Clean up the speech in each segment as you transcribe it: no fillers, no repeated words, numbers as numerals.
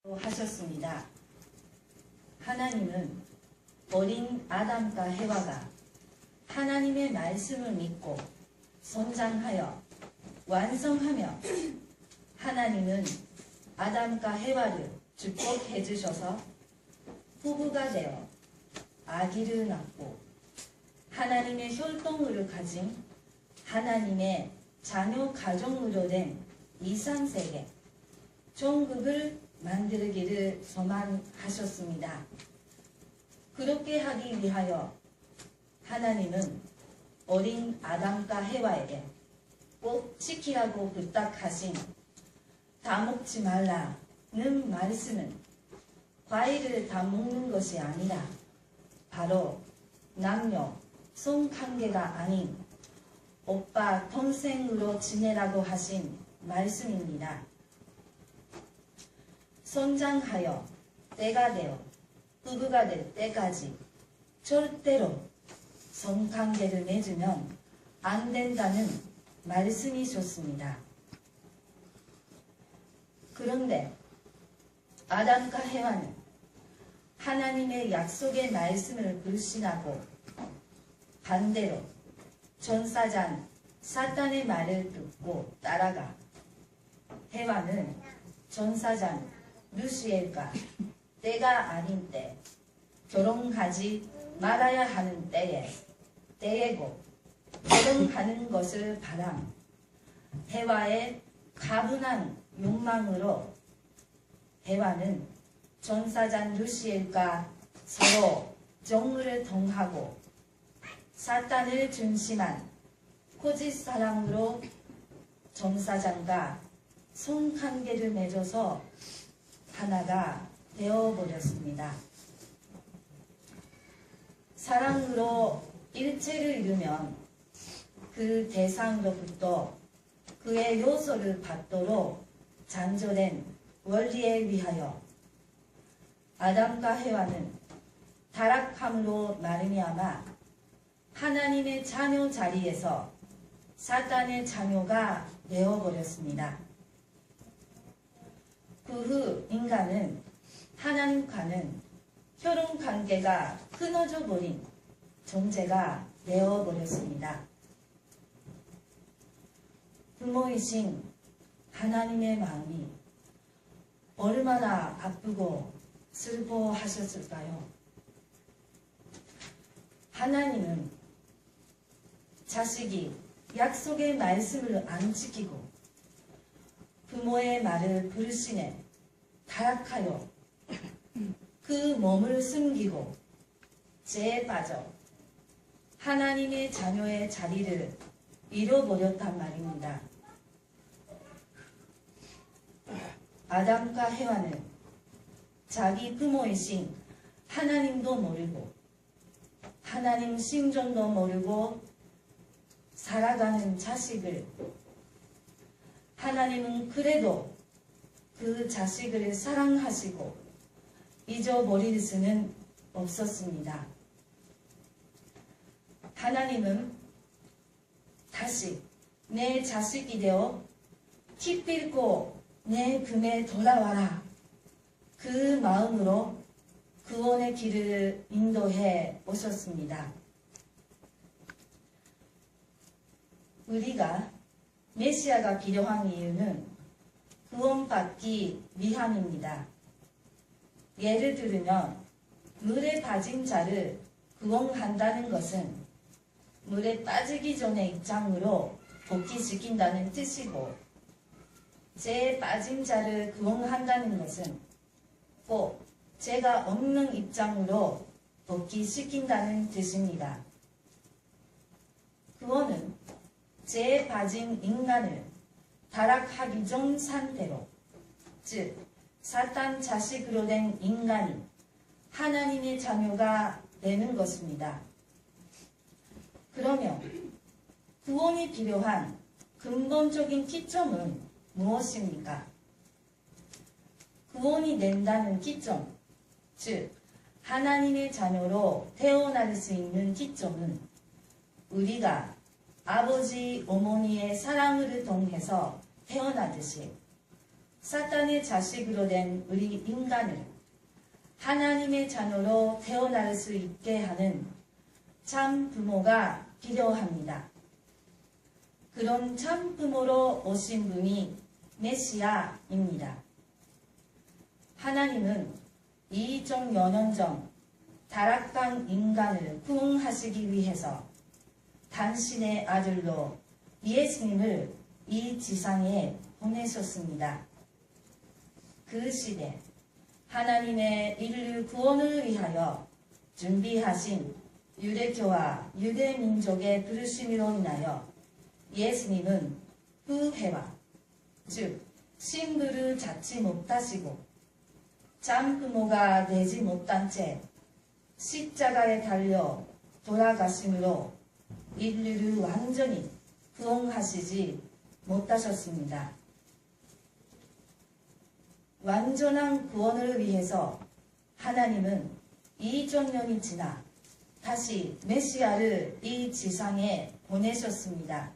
하셨습니다. 하나님은 어린 아담과 해와가 하나님의 말씀을 믿고 성장하여 완성하며 하나님은 아담과 해와를 축복해 주셔서 부부가 되어 아기를 낳고 하나님의 혈통으로 가진 하나님의 자녀 가정으로 된 이상세계 천국을 만들기를 소망하셨습니다. 그렇게 하기 위하여 하나님은 어린 아담과 해와에게 꼭 지키라고 부탁하신 다 먹지 말라는 말씀은 과일을 다 먹는 것이 아니라 바로 남녀 성관계가 아닌 오빠 동생으로 지내라고 하신 말씀입니다. 성장하여 때가 되어 부부가 될 때까지 절대로 성관계를 맺으면 안 된다는 말씀이셨습니다. 그런데 아담과 해와는 하나님의 약속의 말씀을 불신하고 반대로 전사장 사탄의 말을 듣고 따라가 해와는 전사장 루시엘과 때가 아닌 때 결혼하지 말아야 하는 때에고 결혼하는 것을 바람 해와의 가분한 욕망으로 해와는 전사장 루시엘과 서로 정을 통하고 사탄을 중심한 거짓사랑으로 전사장과 성관계를 맺어서 하나가 되어버렸습니다. 사랑으로 일체를 이루면 그 대상으로부터 그의 요소를 받도록 창조된 원리에 의하여 아담과 해와는 타락함으로 말미암아 하나님의 자녀 자리에서 사탄의 자녀가 되어버렸습니다. 그 후 인간은 하나님과는 혈연관계가 끊어져 버린 존재가 되어버렸습니다. 부모이신 하나님의 마음이 얼마나 아프고 슬퍼하셨을까요? 하나님은 자식이 약속의 말씀을 안 지키고 부모의 말을 불신해 타락하여 그 몸을 숨기고 죄에 빠져 하나님의 자녀의 자리를 잃어버렸단 말입니다. 아담과 해와는 자기 부모이신 하나님도 모르고 하나님 신정도 모르고 살아가는 자식을 하나님은 그래도 그 자식을 사랑하시고 잊어버릴 수는 없었습니다. 하나님은 다시 내 자식이 되어 기필코 내 품에 돌아와라. 그 마음으로 구원의 길을 인도해 오셨습니다. 우리가 메시아가 필요한 이유는 구원받기 위함입니다. 예를 들면 물에 빠진 자를 구원한다는 것은 물에 빠지기 전의 입장으로 복귀시킨다는 뜻이고 죄에 빠진 자를 구원한다는 것은 꼭 죄가 없는 입장으로 복귀시킨다는 뜻입니다. 구원은 죄에 빠진 인간을 타락하기 전 상태로, 즉 사탄 자식으로 된 인간이 하나님의 자녀가 되는 것입니다. 그러면 구원이 필요한 근본적인 기점은 무엇입니까? 구원이 된다는 기점, 즉 하나님의 자녀로 태어날 수 있는 기점은 우리가 아버지, 어머니의 사랑을 통해서 태어나듯이 사탄의 자식으로 된 우리 인간을 하나님의 자녀로 태어날 수 있게 하는 참 부모가 필요합니다. 그런 참 부모로 오신 분이 메시아입니다. 하나님은 2000여 년 전 타락한 인간을 구원하시기 위해서 당신의 아들로 예수님을 이 지상에 보내셨습니다. 그 시대 하나님의 인류 구원을 위하여 준비하신 유대교와 유대민족의 부르심으로 인하여 예수님은 후회와 즉 신부를 찾지 못하시고 참 부모가 되지 못한 채 십자가에 달려 돌아가심으로 인류를 완전히 구원하시지 못하셨습니다. 완전한 구원을 위해서 하나님은 2000년이 지나 다시 메시아를 이 지상에 보내셨습니다.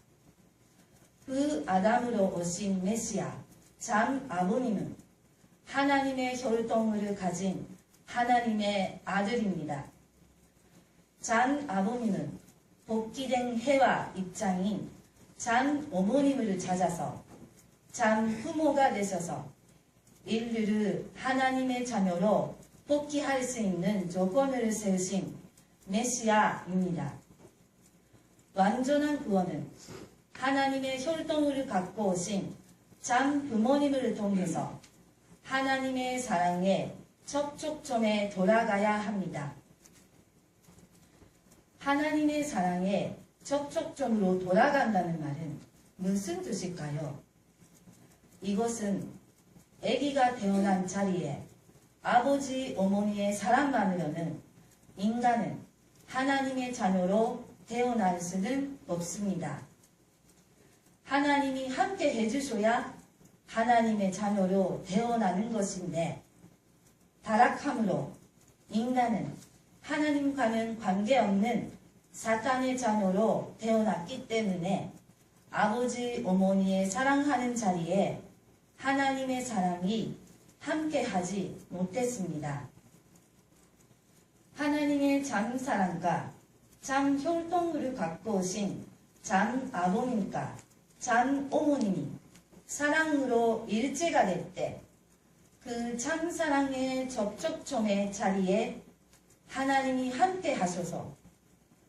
그 아담으로 오신 메시아 참 아버님은 하나님의 혈통을 가진 하나님의 아들입니다. 참 아버님은 복귀된 해와 입장인 참 어머님을 찾아서 참 부모가 되셔서 인류를 하나님의 자녀로 복귀할 수 있는 조건을 세우신 메시아입니다. 완전한 구원은 하나님의 혈통을 갖고 오신 참 부모님을 통해서 하나님의 사랑의 접촉점에 돌아가야 합니다. 하나님의 사랑의 접촉점으로 돌아간다는 말은 무슨 뜻일까요? 이것은 아기가 태어난 자리에 아버지, 어머니의 사랑만으로는 인간은 하나님의 자녀로 태어날 수는 없습니다. 하나님이 함께 해주셔야 하나님의 자녀로 태어나는 것인데 타락함으로 인간은 하나님과는 관계없는 사탄의 자녀로 태어났기 때문에 아버지, 어머니의 사랑하는 자리에 하나님의 사랑이 함께하지 못했습니다. 하나님의 참 사랑과 참 혈통을 갖고 오신 참 아버님과 참 어머님이 사랑으로 일체가 될 때 그 참 사랑의 접촉점의 자리에 하나님이 함께 하셔서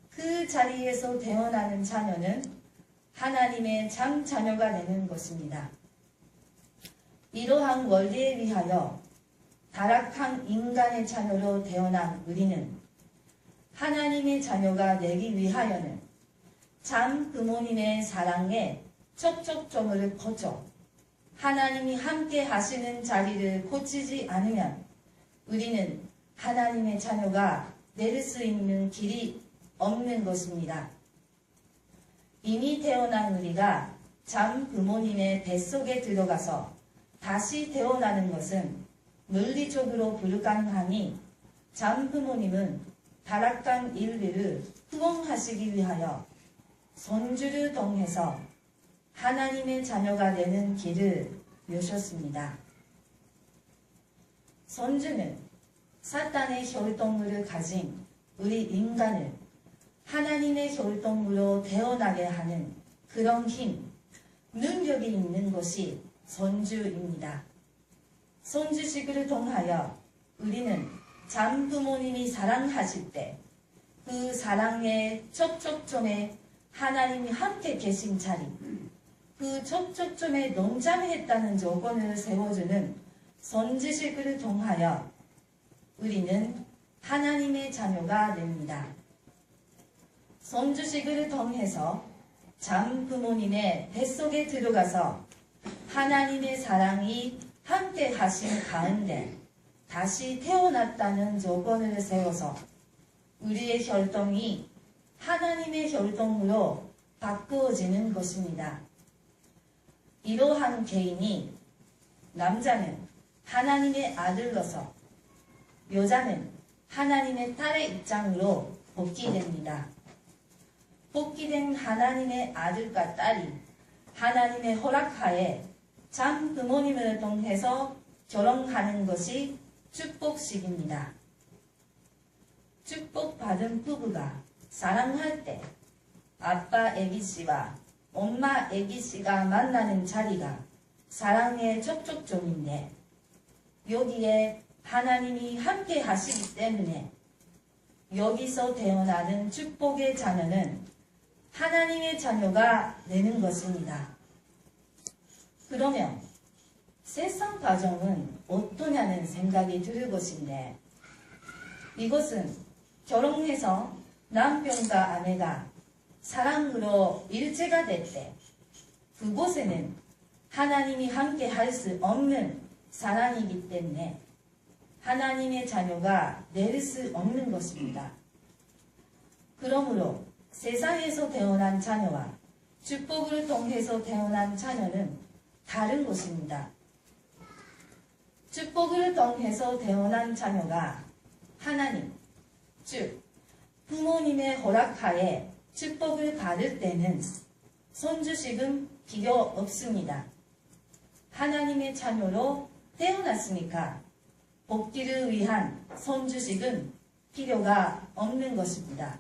그 자리에서 태어나는 자녀는 하나님의 참 자녀가 되는 것입니다. 이러한 원리에 의하여 타락한 인간의 자녀로 태어난 우리는 하나님의 자녀가 되기 위하여는 참 부모님의 사랑에 접촉점을 거쳐 하나님이 함께 하시는 자리를 고치지 않으면 우리는 하나님의 자녀가 될 수 있는 길이 없는 것입니다. 이미 태어난 우리가 참 부모님의 뱃속에 들어가서 다시 태어나는 것은 물리적으로 불가능하니 참 부모님은 타락한 인류를 구원하시기 위하여 손주를 통해서 하나님의 자녀가 되는 길을 여셨습니다. 손주는 사탄의 혈통을 가진 우리 인간을 하나님의 혈통으로 태어나게 하는 그런 힘, 능력이 있는 것이 손주입니다. 손주식을 통하여 우리는 참 부모님이 사랑하실 때 그 사랑의 접촉점에 하나님이 함께 계신 자리, 그 접촉점에 농장했다는 조건을 세워주는 손주식을 통하여 우리는 하나님의 자녀가 됩니다. 손주식을 통해서 참 부모님의 뱃속에 들어가서 하나님의 사랑이 함께 하신 가운데 다시 태어났다는 조건을 세워서 우리의 혈통이 하나님의 혈통으로 바꾸어지는 것입니다. 이러한 개인이 남자는 하나님의 아들로서 여자는 하나님의 딸의 입장으로 복귀됩니다. 복귀된 하나님의 아들과 딸이 하나님의 허락하에 참 부모님을 통해서 결혼하는 것이 축복식입니다. 축복받은 부부가 사랑할 때 아빠 애기씨와 엄마 애기씨가 만나는 자리가 사랑의 촉촉점인데 여기에 하나님이 함께 하시기 때문에 여기서 태어나는 축복의 자녀는 하나님의 자녀가 되는 것입니다. 그러면 세상 가정은 어떠냐는 생각이 들 것인데 이것은 결혼해서 남편과 아내가 사랑으로 일체가 될 때 그곳에는 하나님이 함께 할 수 없는 사랑이기 때문에 하나님의 자녀가 될 수 없는 것입니다. 그러므로 세상에서 태어난 자녀와 축복을 통해서 태어난 자녀는 다른 것입니다. 축복을 통해서 태어난 자녀가 하나님, 즉 부모님의 허락하에 축복을 받을 때는 손주식은 필요 없습니다. 하나님의 자녀로 태어났으니까 복귀를 위한 손주식은 필요가 없는 것입니다.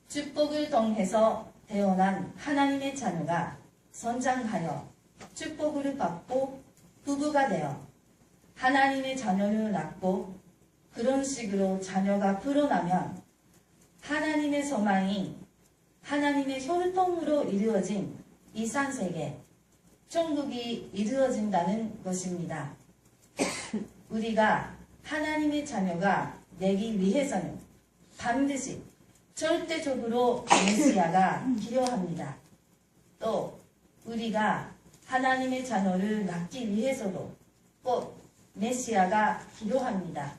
축복을 통해서 태어난 하나님의 자녀가 성장하여 축복을 받고 부부가 되어 하나님의 자녀를 낳고 그런 식으로 자녀가 불어나면 하나님의 소망이 하나님의 혈통으로 이루어진 이산세계, 천국이 이루어진다는 것입니다. 우리가 하나님의 자녀가 되기 위해서는 반드시 절대적으로 메시아가 필요합니다. 또 우리가 하나님의 자녀를 낳기 위해서도 꼭 메시아가 필요합니다.